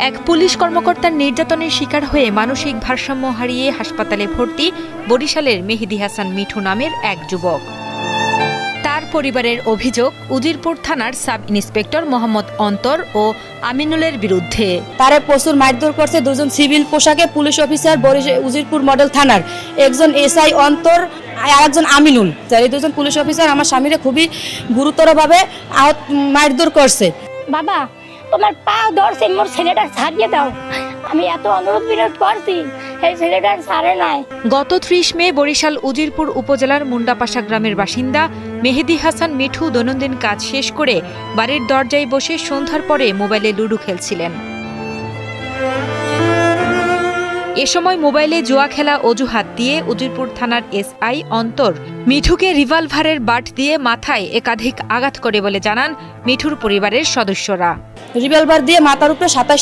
এক পুলিশ কর্মকর্তার নির্যাতনের শিকার হয়ে মানসিক ভারসাম্য হারিয়ে হাসপাতালে ভর্তি বরিশালের মেহেদী হাসান মিঠু নামের এক যুবক। তার পরিবারের অভিযোগ, উজিরপুর থানার সাব ইন্সপেক্টর মোহাম্মদ অন্তর ও আমিনুলের বিরুদ্ধে। তারে প্রচুর মারধর করছে দুজন সিভিল পোশাকে পুলিশ অফিসার উজিরপুর মডেল থানার, একজন এসআই অন্তর আর একজন আমিনুল। এই দুজন পুলিশ অফিসার আমার স্বামীরে খুবই গুরুতরভাবে মারধর করছে। বাবা, তোমার পা ধরছে, মোর ছেলেটার ছাড়িয়ে দাও। আমি এত অনুরোধ বিনোদ করছি, এই ছেলেটার ছাড়ে নাই। গত 30 মে বরিশাল উজিরপুর উপজেলার মুন্ডাপাশা গ্রামের বাসিন্দা মেহেদী হাসান মিঠু দৈনন্দিন কাজ শেষ করে বাড়ির দরজায় বসে সন্ধ্যার পরে মোবাইলে লুডো খেলছিলেন। এ সময় মোবাইলে জুয়া খেলা অজুহাত দিয়ে উজিরপুর থানার এসআই অন্তর মিঠুকে রিভলভারের বাট দিয়ে মাথায় একাধিক আঘাত করে বলে জানান মিঠুর পরিবারের সদস্যরা। রিভলভার দিয়ে মাথার উপরে 27